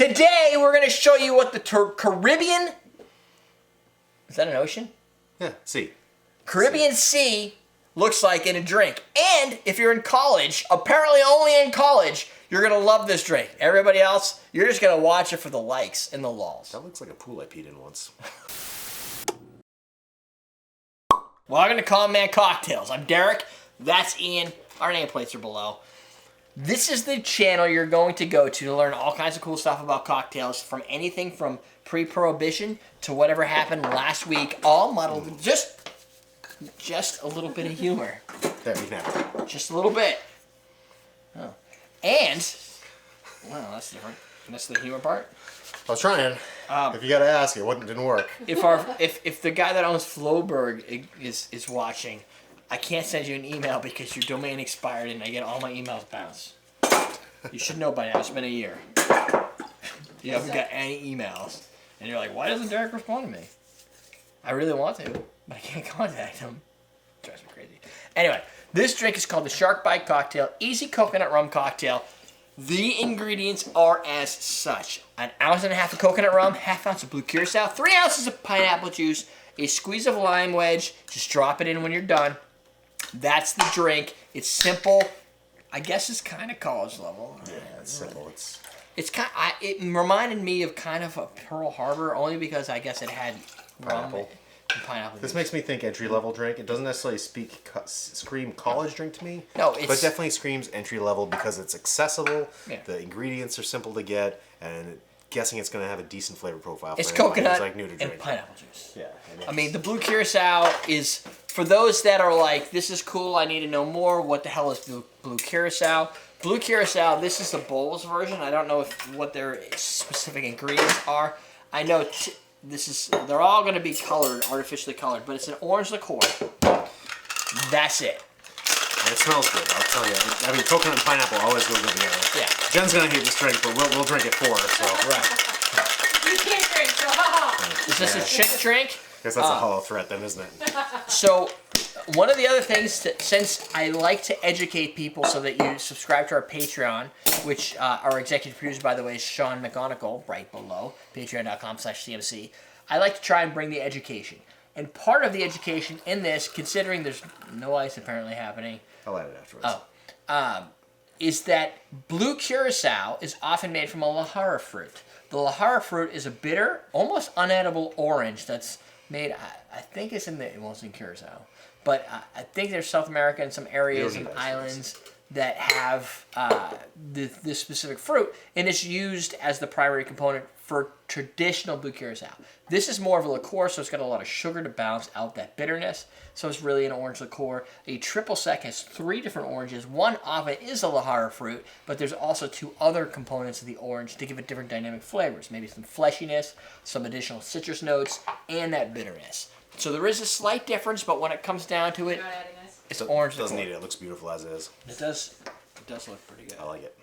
Today, we're going to show you what the Caribbean... Is that an ocean? Yeah, sea. Caribbean Sea looks like in a drink. And if you're in college, apparently only in college, you're going to love this drink. Everybody else, you're just going to watch it for the likes and the lulls. That looks like a pool I peed in once. Welcome to Common Man Cocktails. I'm Derek. That's Ian. Our nameplates are below. This is the channel you're going to go to learn all kinds of cool stuff about cocktails, from anything from pre-prohibition to whatever happened last week, all muddled in just a little bit of humor. There, you have it. Just a little bit. Oh. And, well, that's different. That's the humor part. I was trying. If you gotta ask, it didn't work. If the guy that owns Floberg is watching, I can't send you an email because your domain expired and I get all my emails bounced. You should know by now. It's been a year. You haven't got any emails. And you're like, why doesn't Derek respond to me? I really want to, but I can't contact him. It drives me crazy. Anyway, this drink is called the Shark Bite Cocktail. Easy coconut rum cocktail. The ingredients are as such: 1.5 ounces of coconut rum, 1/2 ounce of blue curacao, 3 ounces of pineapple juice, a squeeze of lime wedge. Just drop it in when you're done. That's the drink. It's simple. I guess it's kind of college level. Yeah, it's simple. It reminded me of kind of a Pearl Harbor, only because I guess it had rum and pineapple. This makes me think entry-level drink. It doesn't necessarily scream college drink to me. No, but definitely screams entry-level because it's accessible. Yeah. The ingredients are simple to get, and guessing it's going to have a decent flavor profile. It's for coconut like new to drink. and pineapple juice. Yeah. I mean, the blue curacao is, for those that are like, this is cool, I need to know more, what the hell is blue curacao? Blue curacao, this is the Bowls version. I don't know what their specific ingredients are. I know they're all going to be colored, artificially colored, but it's an orange liqueur. That's it. And it smells good, I'll tell you. I mean, coconut and pineapple always go good together. Yeah. Jen's going to hate this drink, but we'll drink it for her, so. Right. You can't drink, so haha. Is this a chick drink? I guess that's a hollow threat then, isn't it? So, one of the other things, since I like to educate people so that you subscribe to our Patreon, which our executive producer, by the way, is Sean McGonigal, right below, patreon.com/CMC, I like to try and bring the education. And part of the education in this, considering there's no ice apparently happening. I'll add it afterwards. Is that blue curacao is often made from a lahara fruit. The lahara fruit is a bitter, almost unedible orange that's made, I think it's it's in Curacao, but I think there's South America and some areas and islands that have this specific fruit, and it's used as the primary component for traditional blue curacao. This is more of a liqueur, so it's got a lot of sugar to balance out that bitterness, so it's really an orange liqueur. A triple sec has 3 different oranges. One of it is a lahara fruit, but there's also 2 other components of the orange to give it different dynamic flavors, maybe some fleshiness, some additional citrus notes, and that bitterness. So there is a slight difference, but when it comes down to it, it's orange liqueur. Doesn't need it. It looks beautiful as is. It does look pretty good. I like it.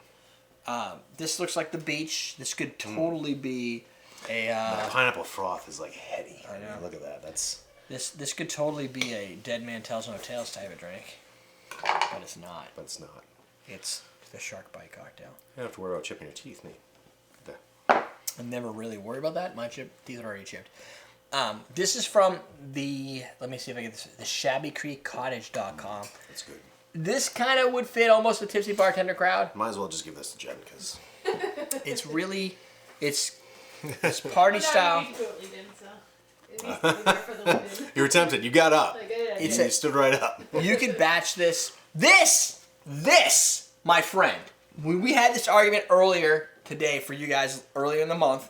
This looks like the beach. This could totally be a... the pineapple froth is like heady. I know. Look at that. That's... This could totally be a Dead Man Tells No Tales type of drink. But it's not. It's the Shark Bite Cocktail. You don't have to worry about chipping your teeth, mate. I never really worry about that. My teeth are already chipped. This is from the... Let me see if I get this. The ShabbyCreekCottage.com. That's good. This kind of would fit almost the tipsy bartender crowd. Might as well just give this to Jen, because... It's really... It's party style. You were tempted. You got up. You stood right up. You could batch this. This, my friend. We had this argument earlier today for you guys, earlier in the month,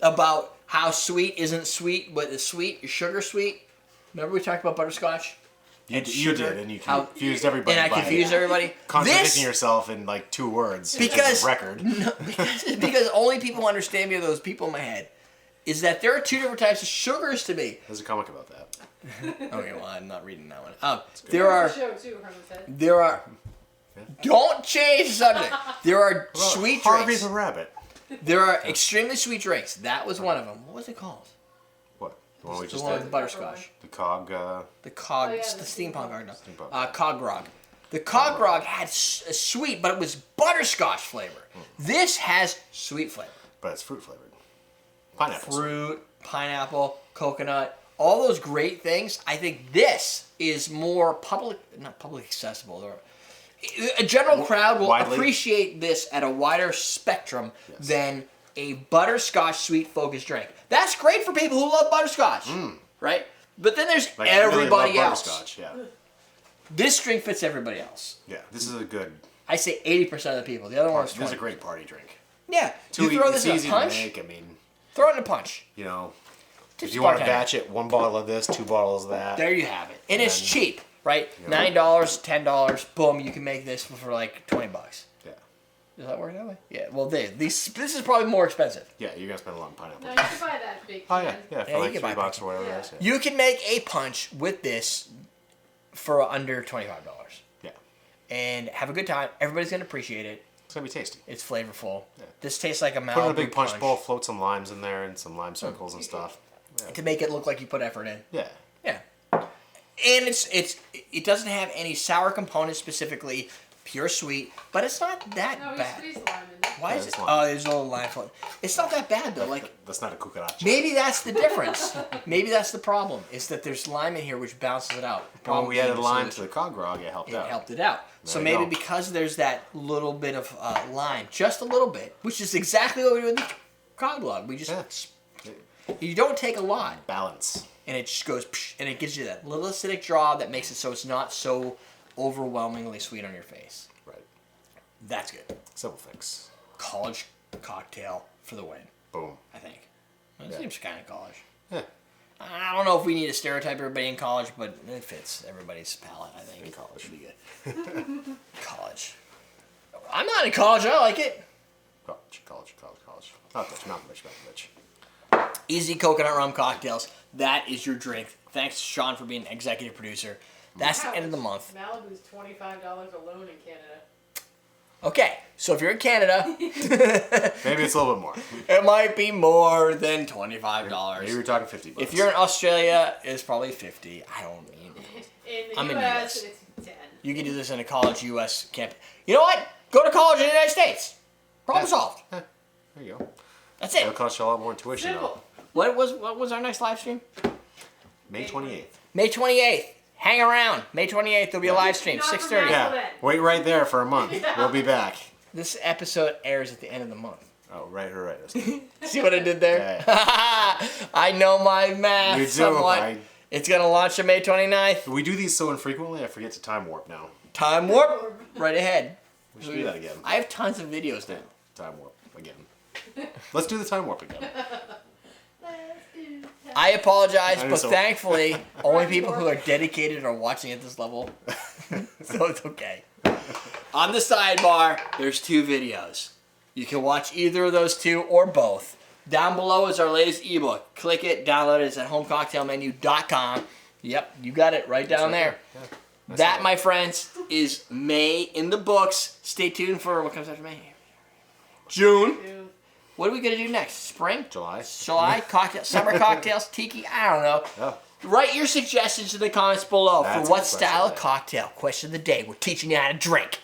about how sweet isn't sweet, but it's sweet. Your sugar sweet. Remember we talked about butterscotch? You did, and you confused everybody. And I confused everybody. Contradicting yourself in like 2 words. Because record. No, because only people who understand me are those people in my head. Is that there are 2 different types of sugars to me. There's a comic about that. Okay, well I'm not reading that one. There are. Don't change the subject. There are sweet Harvey drinks. the Rabbit. There are extremely sweet drinks. That was one of them. What was it called? What? The one we The just one with did? the butterscotch. The cog. The cog, yeah, the the steampunk steampunk. grog. Cog grog. The cog grog had a sweet, but it was butterscotch flavor. This has sweet flavor. But it's fruit flavored. Pineapple. Fruit, pineapple, coconut, all those great things. I think this is more not public accessible. A general crowd will Widely. appreciate this at a wider spectrum than a butterscotch sweet focused drink. That's great for people who love butterscotch, right? But then there's Like, I really everybody love else. butterscotch, yeah. This drink fits everybody else. Yeah, this is a good. I say 80% of the people. The other one's This is 20. a great party drink. Yeah, you Too throw it's this in easy a punch. to make. I mean, Throw it in a punch. you know, Just if you want to bartender. batch it, 1 bottle of this, 2 bottles of that. There you have it, and it's then- cheap, right? Yeah. $9, $10. Boom, you can make this for like $20. Yeah. Does that work that way? Yeah. Well, this is probably more expensive. Yeah, you're gonna spend a lot on pineapple. No, you should buy that big Oh can. yeah, yeah, Yeah, for you like can $3 buy or whatever Yeah. it is. Yeah. You can make a punch with this for under $25, Yeah. and have a good time. Everybody's gonna appreciate it. It's gonna be tasty. It's flavorful. Yeah. This tastes like a Malibu Put it in a big punch bowl, float some limes in there and some lime circles and stuff. Yeah. to make it look like you put effort in. Yeah. Yeah. And it doesn't have any sour components specifically, pure sweet, but it's not that No, we bad. squeezed lime in there. Why Yeah, is it's it? lime. Oh, there's a little lime float. It's not that bad though. Like That's not a cucaracha. maybe that's the difference. Maybe that's the problem. Is that there's lime in here which balances it out. When we added Problem lime being to the cod grog, it helped it out. helped it out. So There you maybe go. because there's that little bit of lime, just a little bit, which is exactly what we do with the cod log. We just Yeah. you don't take a lot, Balance. and it just goes psh, and it gives you that little acidic draw that makes it so it's not so overwhelmingly sweet on your face. Right. That's good. Simple fix. College cocktail for the win, Boom. I think. It Yeah. seems kind of college. Yeah. I don't know if we need to stereotype everybody in college, but it fits everybody's palate, I think. In college. Should be good. College. I'm not in college. I like it. College. Not much. Easy coconut rum cocktails. That is your drink. Thanks, Sean, for being executive producer. That's the end of the month. Malibu's $25 alone in Canada. Okay, so if you're in Canada, Maybe it's a little bit more. it might be more than $25. Maybe we're talking $50. If you're in Australia, it's probably 50. I don't mean. In the I'm in US, US. it's 10. You can do this in a college U.S. camp. You know what? Go to college in the United States. Problem solved. There you go. That's It'll it. cost you a lot more in tuition Simple. though. What was our next live stream? May 28th. May 28th. Hang around. May 28th. There'll be a live stream. Not for 6:30. now. Yeah. Wait right there for a month. We'll be back. This episode airs at the end of the month. Oh, right. See what I did there? Yeah. I know my math You do. somewhat. It's gonna launch on May 29th. We do these so infrequently, I forget to time warp now. Time warp. Right ahead. We should do that again. I have tons of videos now. Time warp again. Let's do the time warp again. I apologize, I do but so. thankfully, only people who are dedicated are watching at this level. So it's okay. On the sidebar, there's 2 videos. You can watch either of those 2 or both. Down below is our latest ebook. Click it, download it. It's at homecocktailmenu.com. Yep, you got it right down there. Yeah. That, my friends, is May in the books. Stay tuned for what comes after May. June. Dude. What are we gonna do next? Spring? July. July? Cocktail, summer cocktails? Tiki? I don't know. Yeah. Write your suggestions in the comments below That's for a what good question style of of the day. cocktail. Question of the day. We're teaching you how to drink.